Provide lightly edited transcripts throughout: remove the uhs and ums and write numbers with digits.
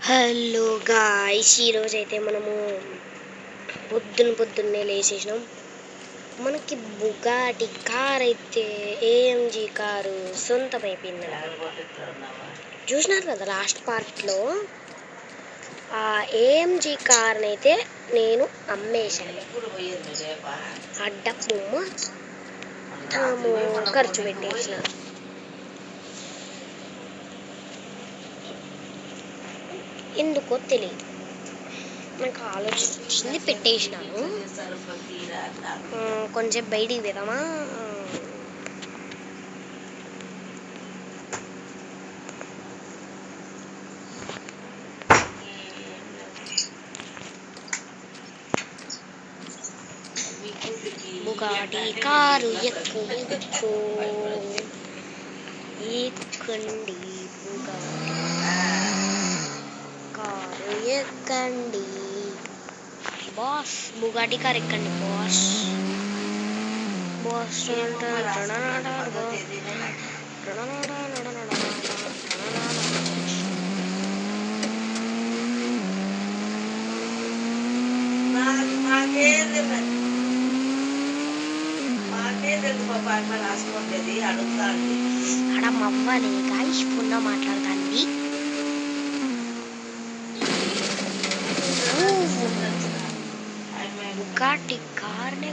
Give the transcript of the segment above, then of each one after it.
Hello guys, ఈరోజు అయితే మనము పొద్దున్నే లేచేసినాం. మనకి బుగాటి కార్ అయితే ఏఎంజీ కారు సొంతమైపోయింది. చూసినారు కదా లాస్ట్ పార్ట్లో. ఆ ఏఎంజీ కార్ని అయితే నేను అమ్మేశాను. ఆ డబ్బు మొత్తము ఖర్చు పెట్టేసిన. ఎందుకో తెలియదు, నాకు ఆలోచన వచ్చింది, పెట్టేసినాను. కొంచెం బయటికి పోదామా? బుగాటి కారు ఎక్కచ్చు, ఎక్కండి బుగాటి కారు ఎక్కండి బాస్, బుగాటి కారు ఎక్కండి బాస్. బాస్ అక్కడ మవ్వలే గాయ్స్, ఫోన్ మాట్లాడుతుంది. బుగాటి కార్నే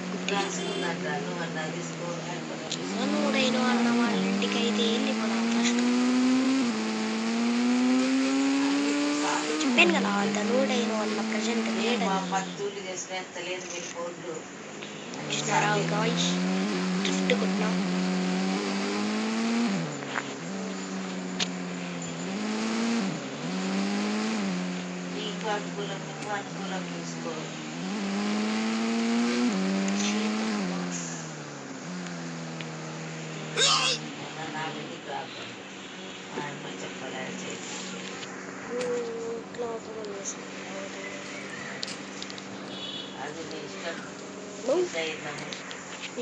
నూడైన అన్న వాళ్ళ ఇంటికి అయితే వెళ్ళిపోదాం ఫస్ట్. చెప్పాను కదా, ధనుడైన వాళ్ళ ప్రజెంట్ లేడని. గాయ్స్, డ్రిఫ్ట్ కొట్టినాం.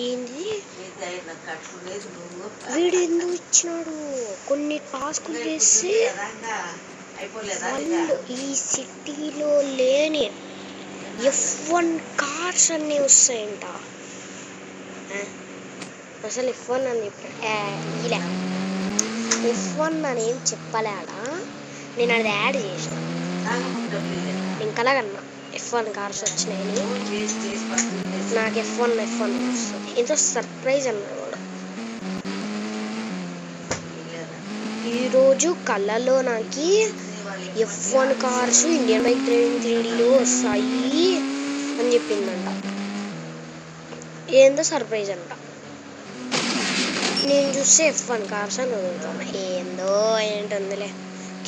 ఏంది వీడు ఎందుకు ఇచ్చినాడు? కొన్ని టాస్కులు చేసి వాళ్ళు ఈ సిటీలో లేని F1 కార్స్ అన్నీ వస్తాయంట. అసలు F1 అని ఇలా F1 అని ఏం చెప్పలేడా? నేను అది యాడ్ చేసిన. నేను కలగన్నా F1 కార్స్ వచ్చినాయని. నాకు F1 వస్తుంది. ఎంతో సర్ప్రైజ్ అన్నాడు వాడు. ఈరోజు కళ్ళలో నాకు F1 cars Indian bike driving 3Dలో వస్తాయి అని చెప్పిందంట. ఏందో సర్ప్రైజ్ అంట. నేను చూస్తే F1 కార్స్ అని వదులుతున్నా. ఏందో ఏంటుందిలే,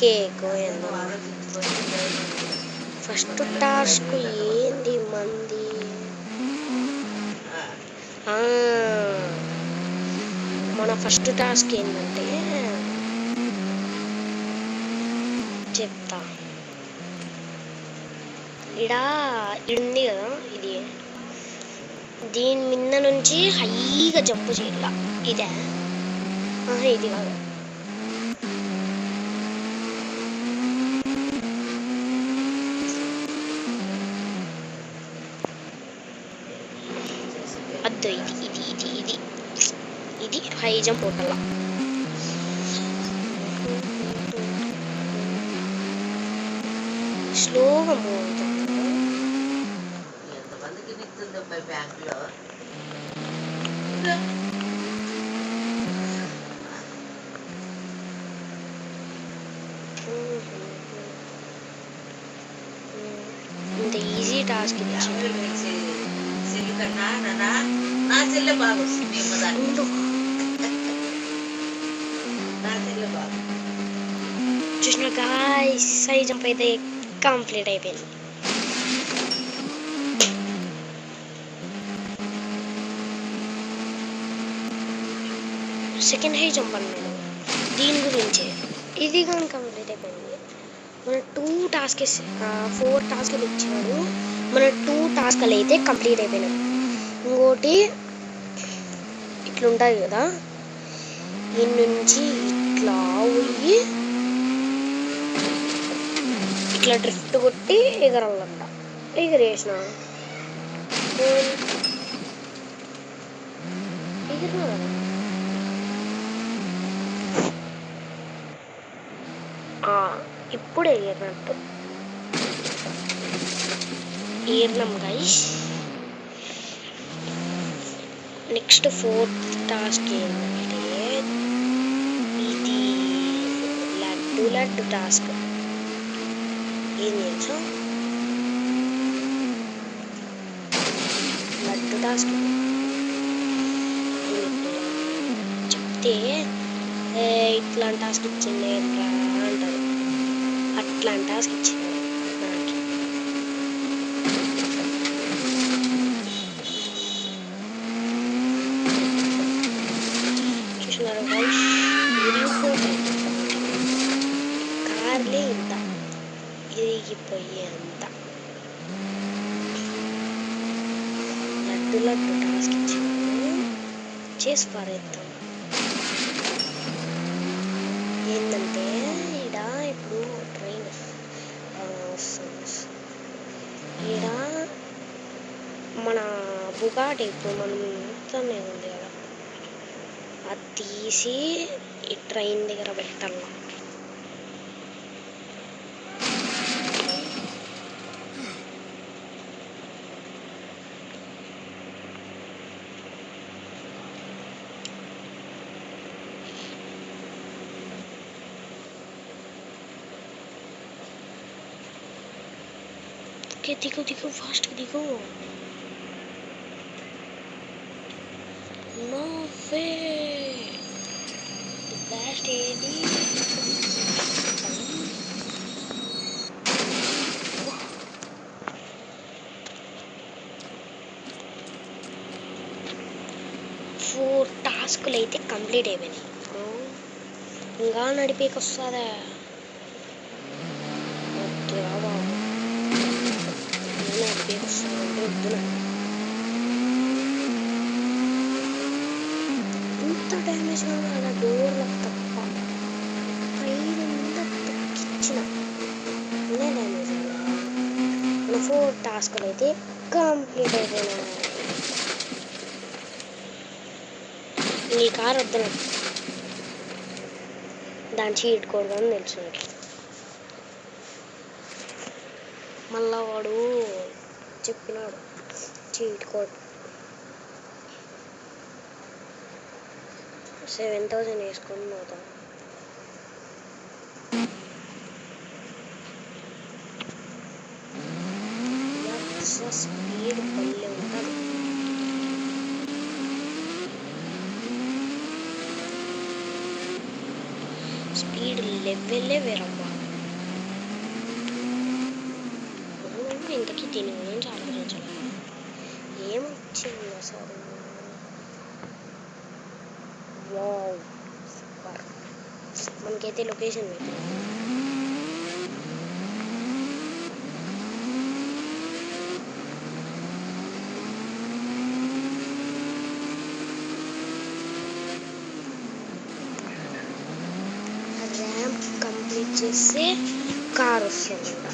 కేక్ ఏందో. ఫస్ట్ టాస్క్ ఏంది మంది? మన ఫస్ట్ టాస్క్ ఏంటంటే చెప్తా. ఇడుంది కదా, ఇది దీని మీద నుంచి హైగా జంప్ చేయాల. ఇదే ఇది కాదు. అద్దు, ఇది హై జంప్ కొట్టాల. స్లోగా మూవ్ అవుతుంది. ఇంత ఈజీ టాస్క్ చూసిన గాయ్స్, హై జంప్ అయితే కంప్లీట్ అయిపోయింది. సెకండ్ హై జంప్ అన్నాడు దీని గురించి. ఇది కానీ కంప్లీట్ అయిపోయింది. మన 4 టాస్క్లు ఇచ్చాడు. మన 2 టాస్క్లు అయితే కంప్లీట్ అయిపోయినాయి. ఇంకోటి ఇట్లుంటుంది కదా, ఈ నుంచి ఇట్లా పోయి ఇట్లా డ్రిఫ్ట్ కొట్టి ఎగరాలంట. ఎగిరేసిన ఎగిరినా కదా. ఇప్పుడు ఎగిరినట్టు ఎగిరినాం గైస్. నెక్స్ట్ 4th టాస్క్ ఏంటంటే ఇది లడ్డు టాస్క్. ఏం తెలుసా? లడ్డు టాస్క్ చెప్తే ఇట్లాంటి టాస్క్ ఇచ్చింది ఏంట్రా అంటారు. అట్లాంటి టాస్క్ ఇచ్చింది నాకు. చూసినారు గైస్, విరిగిపోతాయి కార్లే ఇంత విరిగిపోయే అంత. లడ్డు టాస్క్ ఇచ్చింది, చేసి పారేద్దాం. ఏంటంటే ఈడ ఇప్పుడు ట్రైన్ వస్తుంది. ఈడ మన బుగాటి ఇప్పుడు మనం చూస్తూనే ఉంది కదా, అది తీసి ఈ ట్రైన్ దగ్గర పెట్టాల. దిగు ఫాస్ట్గా దిగు. No way. లాస్ట్ ఏది? ఫోర్ టాస్కులు అయితే కంప్లీట్ అయిపోయినాయి. ఇంకా నడిపేకి వస్తుందా? వద్దురా బాబు, నడిపేకి వస్తుందంటే వద్దురా. ఇంత డ్యామేజ్ కాదు డోర్లకు తప్ప, పైనంతా తొక్కిచ్చిన ఇదే డ్యామేజ్ కదా. మన 4 టాస్కులు అయితే కంప్లీట్ అయిపోయినాయి. ఈ కార్ వద్దు నాకు, దాని చీట్ కోడ్ అని తెలుసు నాకు. మళ్ళా వాడు చెప్పినాడు చీట్ కోడ్. 7,000 వేసుకొని పోతాం. స్పీడ్ భలే ఉంటుంది. స్పీడ్ లెవెల్లే వేరమ్మా. ఇంతకీ దీని గురించి ఆలోచించాలి. ఏమొచ్చింది అసలు? Wow super. మనకైతే లొకేషన్ పెట్టింది. ర్యాంప్ కంప్లీట్ చేస్తే కార్ వస్తుందంట.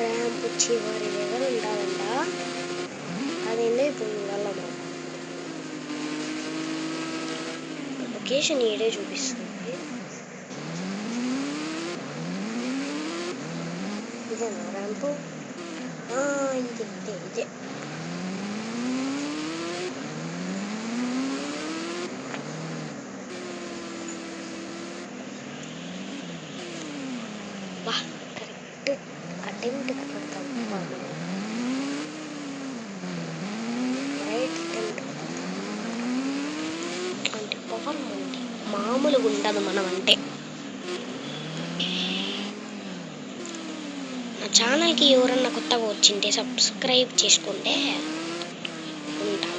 ర్యాంప్ చివరి దగ్గర ఉంటుందంట. అదేంటో ఇప్పుడు వెళ్ళము. లొకేషన్ ఏడే చూపిస్తుంది. ఇదేనా ర్యాంపు? ఇదే. వా కరెక్ట్ అటెంప్ట్ పడతాం. Right attempt. ఇట్లాంటి పవర్ మనకి మామూలుగా ఉండదు. మనం అంటే నా ఛానల్కి ఎవరన్నా కొత్తగా వచ్చింటే సబ్స్క్రైబ్ చేసుకుంటే ఉంటా.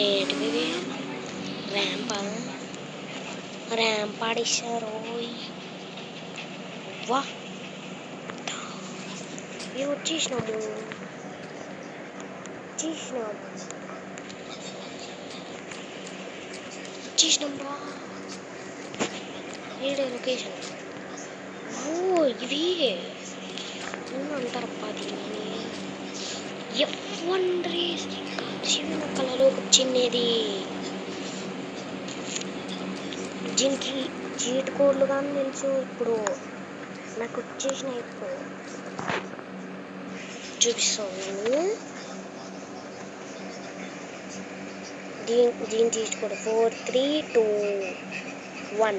ఏంటివి ర్యాంప్ ఆడిస్తారు. వా వచ్చేసినాము. వచ్చేసినాం రా. ఏడే లొకేషన్? ఓ ఇవి ఏమంటారప్పా దీన్ని? F1 రేస్ శివుని కళలోకి వచ్చింది. దీనికి చీట్ కోడ్లు కానీ తెలుసు. ఇప్పుడు నాకు వచ్చేసిన ఇప్పుడు చూపిస్తాను. దీని చీట్ కోడ్ 4321.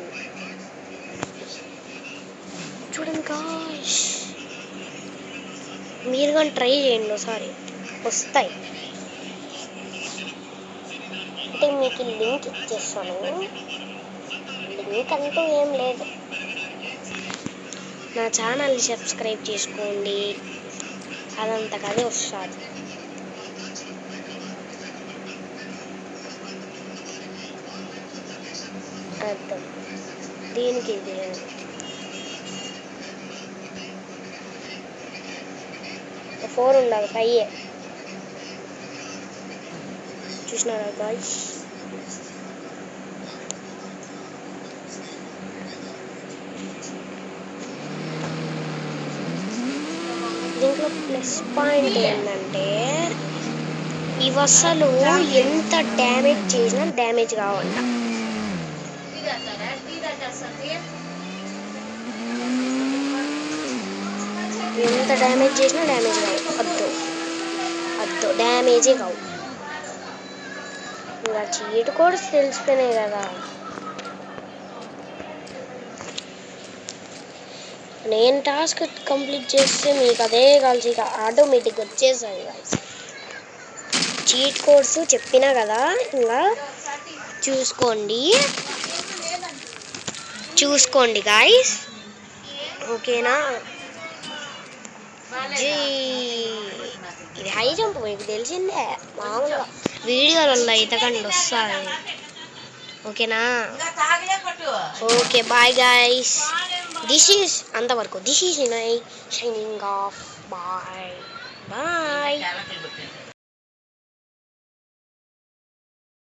చూడండి గాయ్స్, మీరు కానీ ట్రై చేయండి ఒకసారి, వస్తాయి. అంటే మీకు లింక్ ఇచ్చేస్తాను. లింక్ అంటూ ఏం లేదు. నా ఛానల్ని సబ్స్క్రైబ్ చేసుకోండి, అదంతకదే వస్తుంది. అర్థం దీనికి ఇది 4 ఉండాలి, 5 చూసినారా గాయ్స్? దీంట్లో ప్లస్ పాయింట్ ఏంటంటే ఇవి అసలు ఎంత డ్యామేజ్ చేసినా డ్యామేజ్ కావంట. ఎంత డ్యామేజ్ చేసినా డ్యామేజ్ కావు. అద్దు డ్యామేజే కావు. ఇంకా చీట్ కోడ్స్ తెలిసిపోయినాయి కదా. నేను టాస్క్ కంప్లీట్ చేస్తే మీకు అదే కలిసి ఆటోమేటిక్గా వచ్చేసాయి గాయ్స్. చీట్ కోడ్స్ చెప్పినా కదా, ఇంకా చూసుకోండి గాయ్స్, ఓకేనా? ఇది హై జంప్ మీకు తెలిసిందే, మామూలుగా వీడియోలలో ఇతకండి వస్తుంది, ఓకేనా? Okay bye guys, this is అంతవరకు. This is shining off. Bye bye.